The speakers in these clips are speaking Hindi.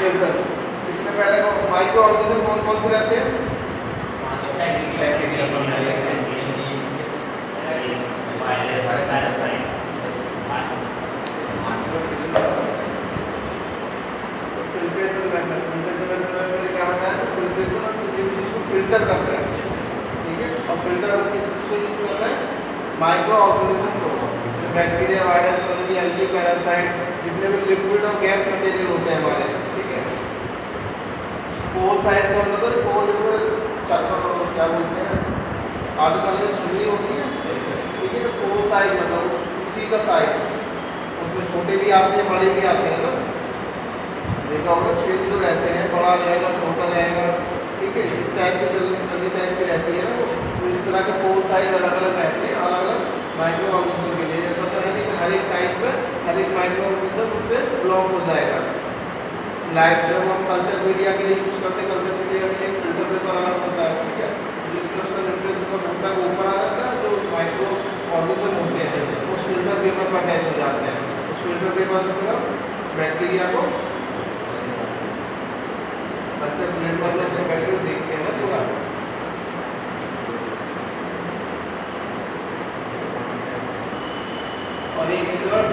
एक्सप्रेशन। इससे पहले माइक्रो ऑर्गेनिज्म कौन कौन से रहते हैं? फिल्ट्रेशन मेथड क्या बताया? तो फिल्ट्रेशन और किसी भी चीज़ को फिल्टर करते हैं, ठीक है। और फिल्टर किस चीज़ को यूज करते हैं? माइक्रो ऑर्गेनिज्म को, bacteria, virus, fungi, algae, parasite, जितने भी लिक्विड और गैस मटेरियल होते हैं हमारे, ठीक है। पोल साइज का मतलब तो पोल जो चक्कर क्या बोलते हैं, आटे वाली में छुरी होती है, ठीक है। तो पोल साइज मतलब उसी का साइज, उसमें छोटे भी आते हैं बड़े भी आते हैं। तो देखा होगा छेद जो रहते हैं, बड़ा रहेगा छोटा रहेगा, ठीक है। इस टाइप की चलनी टाइप की रहती है ना वो, तो इस तरह के पोल साइज अलग अलग रहते हैं, अलग अलग माइक्रो ऑर्गेनिज्म के लिए। ऐसा तो है नहीं कि हर एक साइज में हर एक माइक्रो ऑर्गेनिज्म उससे ब्लॉक हो जाएगा। लाइट जब हम कल्चर मीडिया के लिए यूज़ करते हैं, कल्चर मीडिया के लिए फिल्टर पेपर अलग होता है, ठीक है। जिसमें उसका न्यूक्लियस सब होता है वो ऊपर आ जाता है, जो माइक्रो ऑर्गेनिज्म होते हैं उस फिल्टर पेपर पर अटैच हो जाते हैं। उस फिल्टर पेपर से फिर हम बैक्टीरिया को कल्चर प्लेट पर जब बैक्टीरिया देखते हैं ना पूरा। और एक चीज और,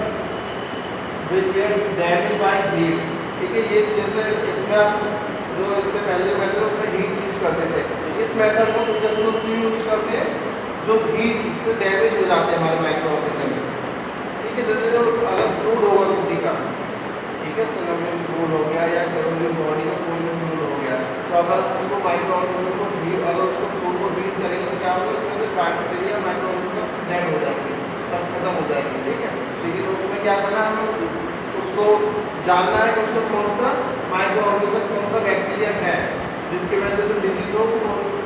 which get damage by heat, ठीक है। ये जैसे इसमें आप जो इससे पहले मेथड उसमें हीट यूज करते थे, इस मेथड को जैसे लोग क्यों यूज करते हैं? जो हीट से डैमेज हो जाते हैं हमारे माइक्रो ऑर्गेनिज्म, ठीक है। जैसे जो अगर फ्लूइड होगा किसी का, ठीक है, सिनोमियल फ्लूइड हो गया या कैरोलिन बॉडी का कोई भी फ्लूइड हो गया, तो अगर उसको माइक्रो ऑर्गेनिज्म को हीट, अगर उसको फ्लूइड को हीट करेंगे तो क्या होगा? उसमें से बैक्टीरिया माइक्रो ऑर्गेनिज्म डेड हो जाएंगे, सब खत्म हो जाएंगे, ठीक है। लेकिन उसमें क्या करना है, हमें उसको जानना है कि उसमें कौन सा माइक्रो ऑर्गेनिज्म, कौन सा बैक्टीरिया है जिसकी वजह से जो डिजीज हो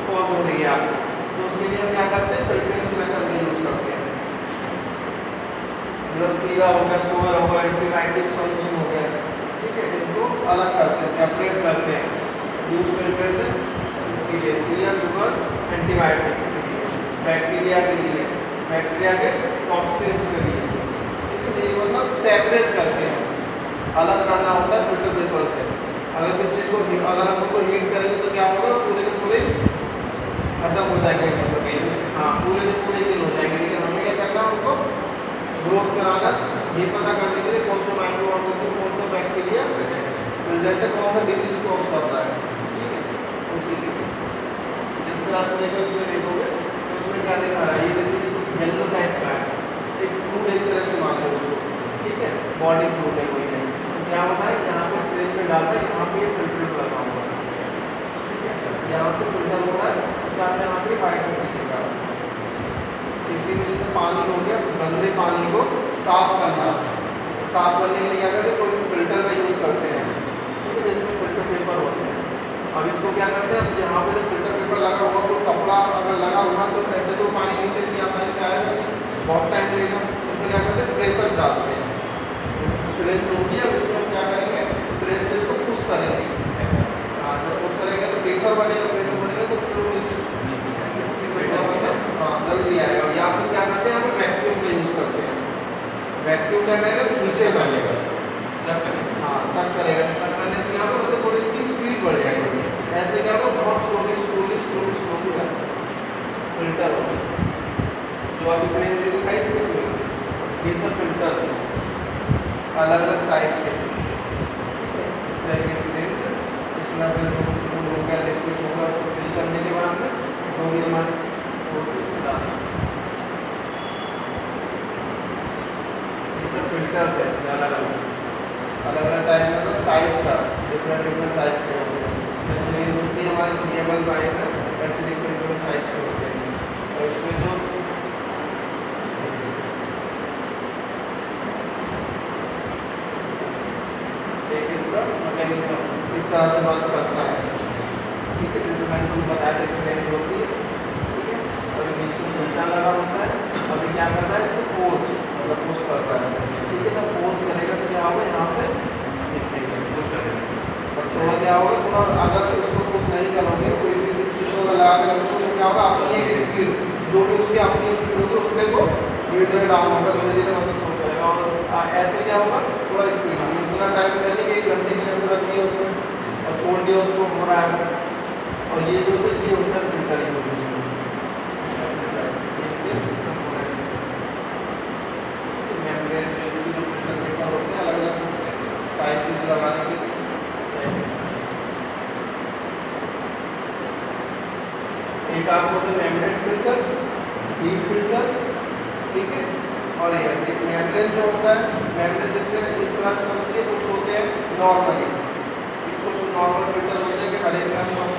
कॉज हो रही है आपको। तो उसके लिए हम क्या करते हैं? फिल्ट्रेशन मेथड का यूज करते हैं। जैसे सीरा हो गया, शुगर हो गया, एंटीबायोटिक सॉल्यूशन हो गया, ठीक है। इनको अलग करते हैं, सेपरेट करते हैं। यूज फिल्ट्रेशन इसके लिए, सीरा, शुगर, एंटीबायोटिक्स के लिए, बैक्टीरिया के लिए, बैक्टीरिया के टॉक्सिन्स के लिए, ठीक है। ये मतलब सेपरेट करते हैं, अलग करना होता है फिल्टर पेपर से। अगर किस चीज़ को अगर हम उनको हीट करेंगे तो क्या होगा? पूरे के पूरे खत्म हो जाएंगे, हाँ, पूरे के पूरे किल हो जाएंगे। लेकिन हमें क्या करना है? उनको ग्रोथ कराना, ये पता करने के लिए कौन सा माइक्रो ऑर्गेनिज्म, कौन सा बैक्टीरिया प्रेजेंट है, कौन सा डिजीज कॉज कर रहा है, ठीक है। उसी के जिस तरह से देखो उसमें देखोगे तो उसमें क्या दिखा रहा है? ये देखिए येलो टाइप का है, एक फ्लूइड एक तरह से मान लो उसको, ठीक है। बॉडी फ्लूइड है कोई है, तो क्या होता है? यहाँ पे सिरिंज में डालना है, यहाँ पे फिल्टर लगा हुआ है, ठीक है। यहाँ से फिल्टर हो रहा है, उसके बाद में यहाँ पे वाइट में दिखेगा। इसी वजह से पानी हो गया, गंदे पानी को साफ करना, साफ करने के लिए क्या करते हैं? कोई फिल्टर का यूज़ करते हैं, ठीक है। इसमें फिल्टर पेपर होते हैं। अब इसको क्या करते हैं? यहाँ पे जो फिल्टर पेपर लगा हुआ, तो कपड़ा अगर लगा हुआ तो ऐसे तो पानी नीचे इतनी आसानी से आएगा नहीं, बहुत टाइम लगेगा। इसमें क्या करते हैं? प्रेशर डालते हैं, सिरिंज होती है, अब इसमें क्या करेंगे? सिरिंज से इसको पुश करेंगे, हाँ, जब पुश करेंगे तो प्रेशर बनेगा, प्रेशर बनेगा तो फ्लूइड नीचे जल्दी आएगा। और यहाँ पर क्या करते हैं? हम वैक्यूम का यूज़ करते हैं। वैक्यूम क्या करेगा? नीचे करेगा, सक करेगा, हाँ, सक करेगा। सक करने से क्या होगा? मतलब थोड़ी इसकी स्पीड बढ़ जाएगी। ऐसे क्या होगा? बहुत slowly slowly slowly slowly filter हो। जो अभी सिरिंज में दिखाई देते हुए, ये सब फिल्टर अलग अलग साइज के, ठीक है। इस तरह के सिरिंज, इसमें फिर जो फ्लूइड हो गया, लिक्विड होगा, उसको फिल करने के बाद में जो भी हमारे ये सब फिल्टर्स है, इसमें अलग अलग टाइप मतलब साइज का, डिफरेंट साइज के होते हैं। जैसे ये होती है हमारी टेबल पाइप है, वैसे डिफरेंट साइज के होते हैं। और इसमें जो एक इसका मैकेनिज्म इस तरह से वर्क करता है, ठीक है। जैसे मैंने तुमको बताया था एक्सलेंट होती है, ठीक है। और बीच में फिल्टर लगा होता है। अभी क्या कर रहा है? इसको फोर्स मतलब पुश कर रहा है, ठीक है। जब फोर्स करेगा तो क्या होगा? यहाँ से निकलेगा, पुश करेगा। और थोड़ा क्या होगा? थोड़ा अगर उसको पुश नहीं करोगे, कोई भी चीज़ को लगा कर रखोगे तो क्या होगा? अपनी एक स्पीड, जो भी उसकी अपनी स्पीड होगी उससे वो धीरे धीरे डाउन होगा, धीरे धीरे मतलब शो करेगा। और ऐसे क्या होगा? थोड़ा स्पीड, इतना टाइम पहले कि 1 घंटे के अंदर रखनी है उसमें छोड़ दिया उसको हो रहा है। और ये जो होता है ये होता है फिल्टर यूज, मेम्ब्रेन जो इसकी जो फिल्टर पेपर होते हैं अलग अलग साइज यूज लगाने के लिए। एक आपको होता है मेम्ब्रेन फिल्टर, डीप फिल्टर, ठीक है। और ये मेम्ब्रेन जो होता है, मेम्ब्रेन जैसे इस तरह से समझिए, कुछ होते हैं नॉर्मली, कुछ नॉर्मल फिल्टर होते हैं कि हर एक का हम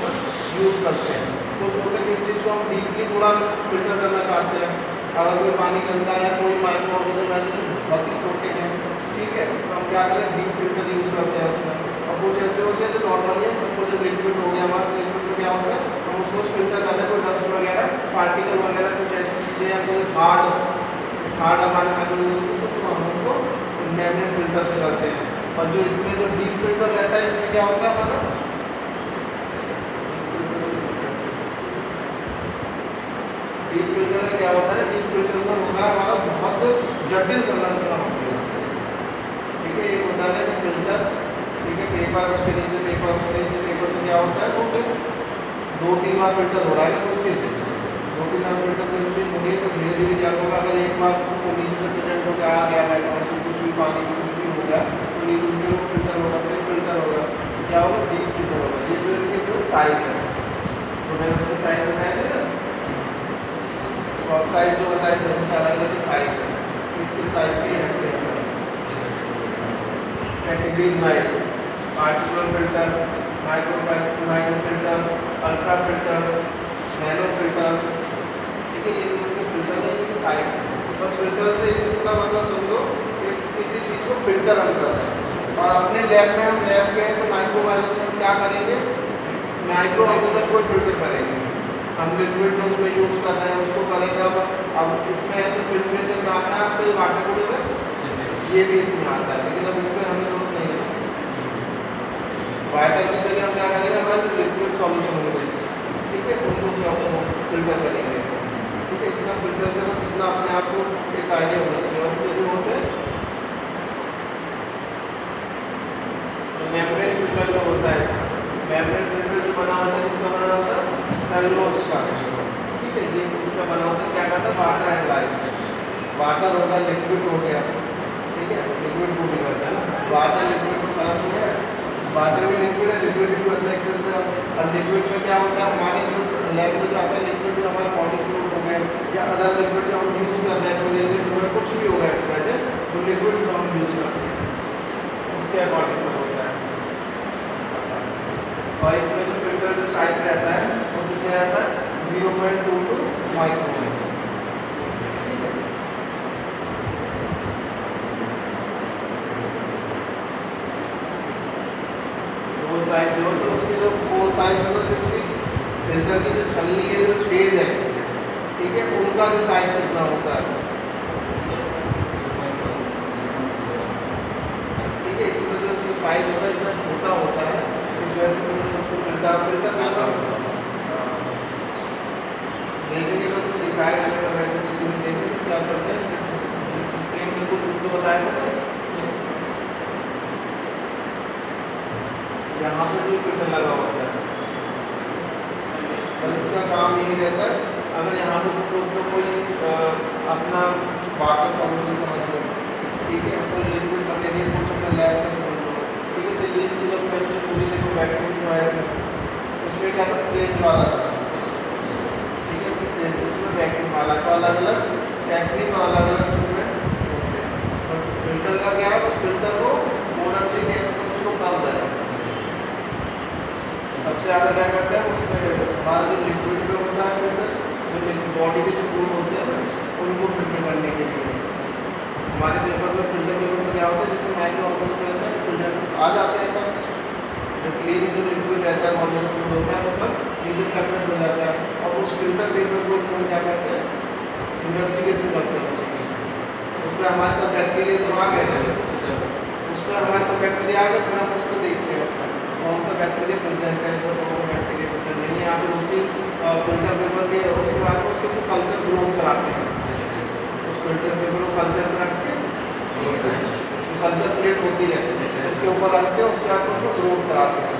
यूज़ करते हैं। कुछ होते हैं किस चीज़ को हम डीपली थोड़ा फिल्टर करना चाहते हैं, अगर कोई पानी गंदा है, कोई माइक्रो ऑर्गेनिज्म है बहुत ही छोटे हैं, ठीक है, तो हम क्या करें डीप फिल्टर यूज़ करते हैं उसमें। और कुछ ऐसे होते हैं जो नॉर्मली है, सबको जो लिक्विड हो गया हमारा, लिक्विड में क्या होता है हम उसको फिल्टर करते हैं, कोई डस्ट वगैरह पार्टिकल वगैरह कुछ ऐसी चीज़ें या कोई हार्ड हमारे मैकेनिज्म होती है तो हम उसको मेम्ब्रेन फिल्टर से करते हैं। और जो इसमें जो डीप फिल्टर रहता है इसमें क्या होता है हमारा डीप फिल्टर में क्या होता है, डीप फिल्टर में होता है हमारा बहुत जटिल संरचना होती है, ठीक है। एक होता है कि फिल्टर, ठीक है, पेपर उसके नीचे पेपर, उसके नीचे पेपर से क्या होता है तो 2-3 बार फिल्टर हो रहा है कोई चीज़, 2-3 बार फिल्टर कोई चीज़ हो रही है तो धीरे धीरे क्या होगा, अगर एक बार तो नीचे से प्रेजेंट हो गया आ गया माइक्रोन कुछ भी पानी कुछ भी हो गया तो नीचे से वो फिल्टर होगा, फिर फिल्टर होगा, क्या होगा डीप फिल्टर होगा। ये जो इनके जो साइज है, तो मैंने उसके साइज बताए थे ना, और साइज जो बताए थे उनके अलग अलग साइज है, इसके साइज के रहते हैं sir categories wise, particular filter, micro filters, ultra filters, nano filters, ठीक है। ये जो फिल्टर है इनकी साइज, बस फिल्टर से इतना मतलब समझो कि किसी चीज़ को फिल्टर हम कर रहे हैं। और अपने लैब में हम लैब के हैं तो माइक्रोबायोलॉजी में हम क्या करेंगे, माइक्रो ऑर्गेनिज्म को फिल्टर करेंगे, हम लिक्विड जो उसमें यूज़ कर रहे हैं उसको करेंगे। अब इसमें ऐसे फिल्ट्रेशन में आता है आपको ये वाटर कूलर है, ये भी इसमें आता है, लेकिन अब इसमें हमें जरूरत नहीं है। वाटर की जगह हम क्या करेंगे, हमारे लिक्विड सॉल्यूशन होंगे, ठीक है, उनको फिल्टर करेंगे, ठीक है। इतना फिल्टर से बस इतना अपने आप को एक आइडिया होना चाहिए। उसके जो होते हैं मेम्ब्रेन फिल्टर जो होता है, मेम्ब्रेन फिल्टर जो बना होता है जिसका बना होता है सेलुलोज का, ठीक है, ये इसका बना होता है क्या कहता है वाटर एंड लाइफ, वाटर हो गया लिक्विड हो गया, ठीक है, लिक्विड को भी करता है ना, वाटर लिक्विड में फर्क हो गया, वाटर भी लिक्विड है, लिक्विड भी बनता है एक तरह से। और लिक्विड में क्या होता है हमारे जो लैब में जो आता है लिक्विड जो हमारे बॉडी फ्लूइड हो गए या अदर लिक्विड जो हम यूज़ कर रहे हैं, कोई लिक्विड कुछ भी होगा एक्सपायर्ड तो लिक्विड जो हम यूज़ करते हैं उसके अकॉर्डिंग से होता है। और इसमें जो फिल्टर जो साइज रहता है वो कितने रहता है 0.22 माइक्रोन, ठीक है। वो साइज जो तो उसकी जो वो साइज मतलब इसकी फिल्टर की जो छलनी है जो छेद है, ठीक है, उनका जो साइज कितना होता है, ठीक है, इसमें जो उसका साइज होता है इतना छोटा होता है, इस वजह से उसको फिल्टर कैसा देखेंगे तो उसको दिखाया जाएगा, वैसे किसी में देखेंगे तो क्या करते हैं जिस सेम बिल्कुल उसको बताया था ना, यहाँ पे जो फिल्टर लगा होता है बस इसका काम यही रहता है। अगर यहाँ पे तो कोई अपना वाटर सॉल्यूशन समझ लो, ठीक है, कोई लिक्विड मटेरियल कुछ अपने लैब में समझ लो, ठीक है, तो ये चीज़ अब मैंने पूरी देखो वैक्यूम जो है उसमें क्या था स्लेज वाला था, ठीक है, उसमें वैक्यूम वाला तो अलग अलग टेक्निक और अलग अलग इंस्ट्रूमेंट होते हैं। बस फिल्टर का क्या है, बस फिल्टर को होना चाहिए कैसे तो उसको कर रहे हैं। सबसे ज़्यादा क्या करते हैं उसमें हमारा जो लिक्विड में होता है फिल्टर, जो बॉडी के जो फूड होते हैं ना उनको फिल्टर करने के लिए हमारे पेपर में फिल्टर पेपर में क्या होता है जिसमें माइक्रो ऑर्गेनिज्म रहता है फिल्टर आ जाते हैं सब, जो क्लीन जो लिक्विड रहता है बॉडी का फूड होता है वो सब नीचे सेपरेट हो जाता है। और उस फिल्टर पेपर को हम क्या करते हैं इन्वेस्टिगेशन करते हैं, उसमें हमारे सब बैक्टीरिया समा कैसे उसमें हमारे सब बैक्टीरिया आ गए, फिर हम उसको देखते हैं उसमें कौन सा बैक्टीरिया प्रेजेंट है तो कौन सा बैक्टीरिया प्रेजेंट नहीं है। यहाँ पे उसी फिल्टर पेपर के उसके बाद में उसके कल्चर ग्रोथ कराते हैं, उस फिल्टर पेपर को कल्चर में रख के कल्चर प्लेट होती है उसके ऊपर रखते हैं, उसके बाद उसको ग्रोथ कराते हैं,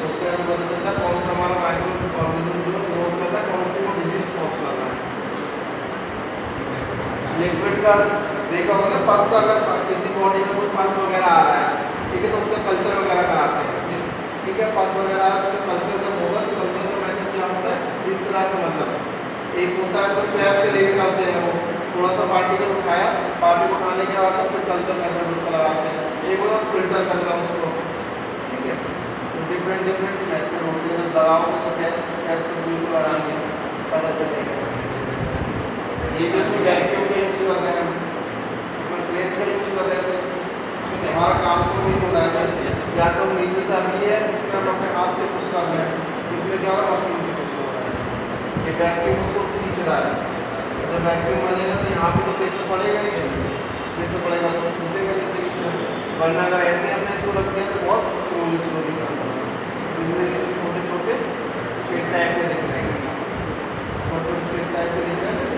तो उससे हमें पता चलता है कौन सा हमारा माइक्रो ऑर्गेनिज्म जो ग्रोथ करता है, कौन सी वो डिजीज कॉज कर रहा है। लिक्विड का देखा होगा ना, पस अगर किसी बॉडी में कोई पस वगैरह आ रहा है, ठीक है, तो उसका कल्चर वगैरह कराते हैं, ठीक है, पस वगैरह आ रहा है तो कल्चर जब होगा तो कल्चर का मेथड क्या होता है, इस तरह से मतलब एक होता है तो स्वैब से लेके करते हैं, वो थोड़ा सा पार्टिकल उठाया, पार्टिकल उठाने के बाद तो फिर कल्चर मेथड उसको लगाते हैं, एक होता है फिल्टर करना उसको, ठीक है। तो डिफरेंट डिफरेंट मेथड होते हैं, जब लगाओगे तो टेस्ट बिल्कुल आराम से पता चलेगा। ये जो वैक्यूम का यूज़ कर रहे हैं हम, उसमें स्लेज का यूज़ कर रहे थे, हमारा काम तो वही हो रहा है बस, या तो नीचे से आती है उसमें हम अपने हाथ से पुश कर रहे हैं, इसमें क्या हो रहा है, मशीन से पुश हो रहा है, ये वैक्यूम उसको खींच रहा है। जब वैक्यूम बनेगा तो यहाँ पे तो प्रेशर पड़ेगा ही, प्रेशर पड़ेगा तो खींचेगा नीचे की तरफ, वरना अगर ऐसे हमने इसको रख दिया तो बहुत स्लोली स्लोली करता है, छोटे छोटे छेद टाइप के दिख रहे हैं, छोटे छेद टाइप के दिख रहे हैं,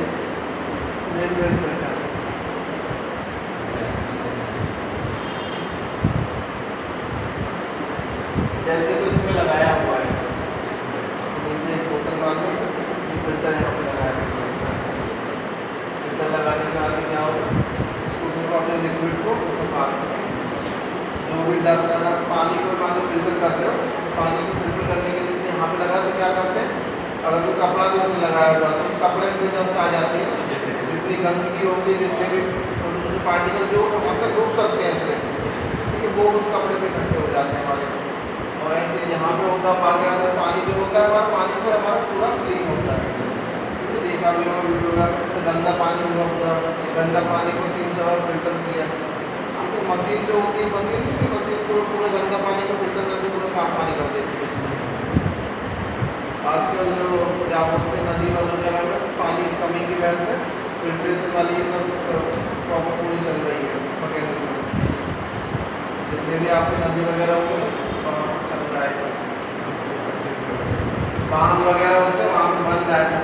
जैसे तो इसमें लगाया हुआ है, नीचे बोतल मारने फिल्टर यहाँ पे लगाया है, फिल्टर लगाने के बाद क्या होगा, इसको फिर अपने लिक्विड को उसमें पार करेंगे, जो भी डस्ट, अगर पानी को मान लो फिल्टर कर रहे हो, पानी को फिल्टर करने के लिए यहाँ पे लगा तो क्या करते हैं, अगर कोई कपड़ा भी उसमें लगाया हुआ तो उस कपड़े में डस्ट आ जाती है, जितनी गंदगी होगी, जितने भी छोटे छोटे पार्टिकल जो वहाँ तक रुक सकते हैं इसलिए, ठीक है, वो उस कपड़े पे इकट्ठे हो जाते हैं हमारे। और ऐसे यहाँ पे होता है बाकी आता पानी जो होता है हमारा, पानी फिर हमारा पूरा क्लीन होता है, तो देखा भी होगा वीडियो में, जैसे गंदा पानी हुआ पूरा, गंदा पानी को 3-4 बार फिल्टर किया, तो मशीन जो होती है, मशीन को पूरा गंदा पानी को फिल्टर करके पूरा साफ पानी कर देती है। आजकल जो क्या बोलते हैं नदी वगैरह में पानी की कमी की वजह से फिल्ट्रेशन वाली ये सब प्रॉपर पूरी चल रही है पटेल में, जितने भी आपकी नदी वगैरह होंगे वहाँ चल रहा है, बांध वगैरह होते हैं वहाँ बन रहा है,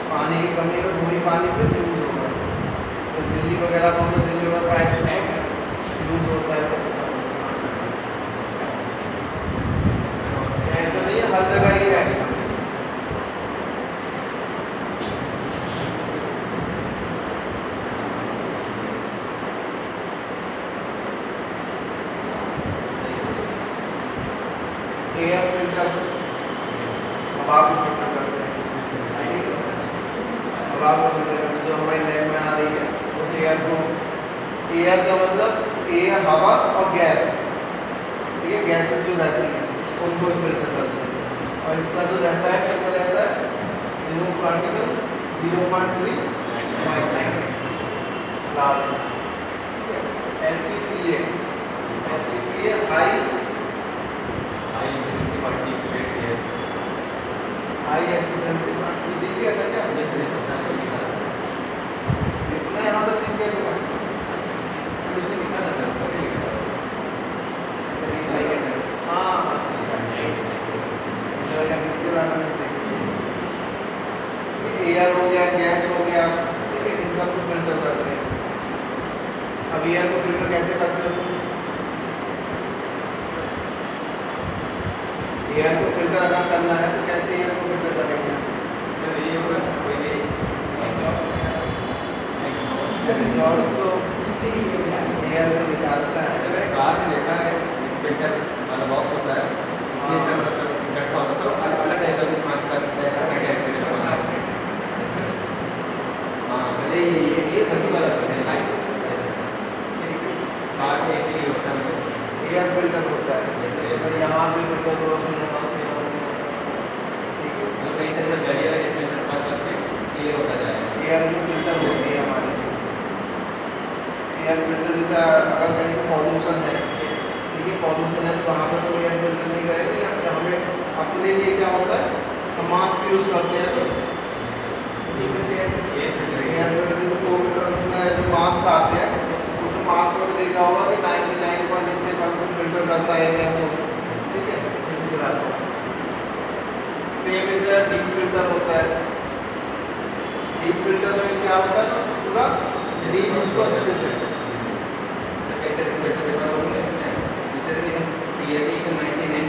पानी की कमी में वही पानी फिर यूज होगा, तो दिल्ली वगैरह को दिल्ली वगैरह पाइप यूज होता है, ऐसा नहीं है हर जगह ही है। एयर फिल्टर हवा को फिल्टर करते हैं, हवा को फिल्टर करते हैं, जो हमारी लैब में आ रही है उस एयर को, एयर का मतलब एयर हवा और गैस, ठीक है, गैसेस जो रहती हैं उनको फिल्टर करते हैं, और इसका जो रहता है कितना रहता है, zero particle 0.3 micron large, HEPA high efficiency party दिख गया था क्या, इतना यहाँ तक दिख गया था, इसमें लिखा था हाँ एयर हो गया, गैस हो गया, इन सब को फिल्टर करते हैं। अब एयर को फिल्टर कैसे करते हो, एयर को फिल्टर अगर करना है तो कैसे एयर को फिल्टर करेंगे, ये होगा कोई भी एग्जॉस्ट तो एयर को निकालता है, ऐसे मैंने कार में देखा है, फिल्टर वाला बॉक्स होता है, उसमें से मतलब जब इकट्ठा होता है तो अलग टाइप का 5 का ऐसा का गैस निकलता है, हाँ सर ये धनी वाला है ऐसे, कार में ऐसे ही होता है, मतलब एयर फिल्टर होता है, जैसे यहाँ से फिल्टर करो, यहाँ से, ठीक है, मतलब कई सारे बैरियर है जिसमें बस में क्लियर होता जाएगा। एयर जो फिल्टर होती है हमारी, एयर फिल्टर जैसा अगर कहीं पर पॉल्यूशन है, ठीक है, पॉल्यूशन है तो वहाँ पर तो एयर फिल्टर नहीं करेंगे, हमें अपने लिए क्या होता है, हम मास्क यूज़ करते हैं, तो एयर फिल्टर तो उसमें जो मास्क आते हैं उस मास्क में भी देखा होगा कि 99.9% फिल्टर करता है एयर को, ठीक है, इसी तरह से सेम इधर डीप फिल्टर होता है, डीप फिल्टर में क्या होता है, बस पूरा डीप उसको अच्छे से कैसे फिल्टर पेपर होगा इसमें, जैसे भी हम clearly 99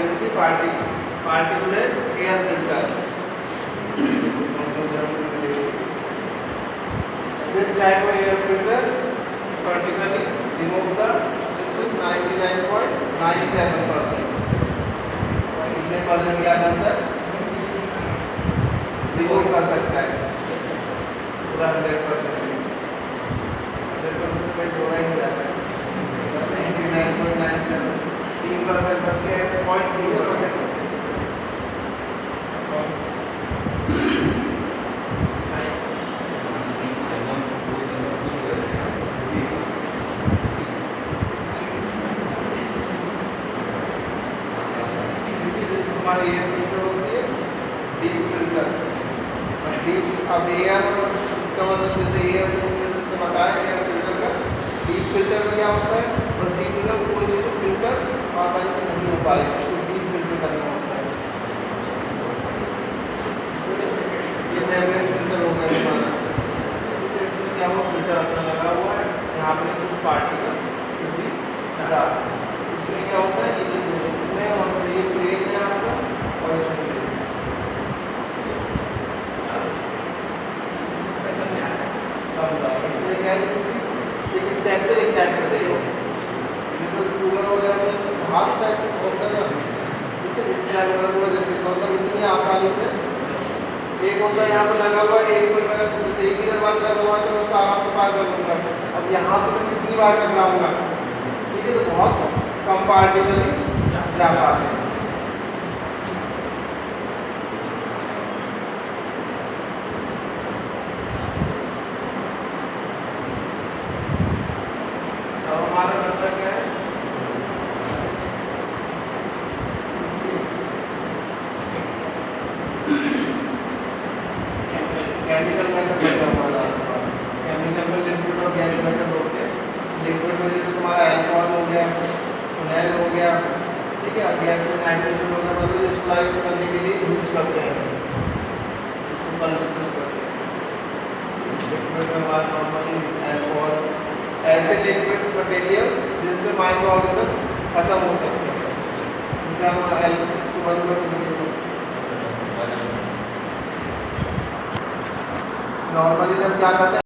frequency particulate air filter. This type of air filter particularly remove the 99.97%. कितने परसेंट क्या करता है? रिमूव कर सकता है पूरा 100%. 100% में जोड़ा ही जाता है. 99.97 3% बच गया 0.3%. हमारी एयर फिल्टर होती है डीप फिल्टर. डीप अब एयर इसका मतलब जैसे एयर से बताया एयर फिल्टर का डीप फिल्टर में क्या होता है बस डीप फिल्टर में कोई चीज़ फिल्टर आसानी से नहीं हो पा रही है तो डीप फिल्टर करना होता है. ये मेम्ब्रेन फिल्टर हो गया हमारा. इसमें क्या हुआ फिल्टर अपना लगा हुआ है यहाँ पे कुछ पार्टिकल फिर भी जा. इसमें क्या होता है ये देखो इसमें और ये प्लेट है आपका और इसमें इसमें क्या है एक स्ट्रक्चर एक टाइप का देगा जैसे कूलर वगैरह में हाथ टाइप होता है. ठीक है इस टाइप का पूरा होता है इतनी आसानी से एक होता है यहाँ पे लगा हुआ है एक कोई अगर जैसे एक ही दरवाजा लगा हुआ है तो मैं उसको आराम से पार कर लूँगा. अब यहाँ से मैं कितनी बार टकराऊँगा. ठीक है तो बहुत कम पार्टिकल जा पाते हैं. अब हमारा बच्चा क्या है केमिकल मेथड बचा हुआ लास्ट बार. केमिकल में लिक्विड और गैस मेथड होते हैं. लिक्विड में जैसे तुम्हारा अल्कोहल हो गया फिनाइल हो गया. ठीक है. अब गैस में नाइट्रोजन हो गया मतलब इसको लाइट करने के लिए यूज करते हैं इसको कंडीशन करते हैं. लिक्विड में हमारा नॉर्मली अल्कोहल ऐसे लिक्विड मटेरियल जिनसे माइक्रो ऑर्गेनिज्म खत्म हो सकते हैं. जैसे हम इसको बंद कर नॉर्मली जब क्या करते हैं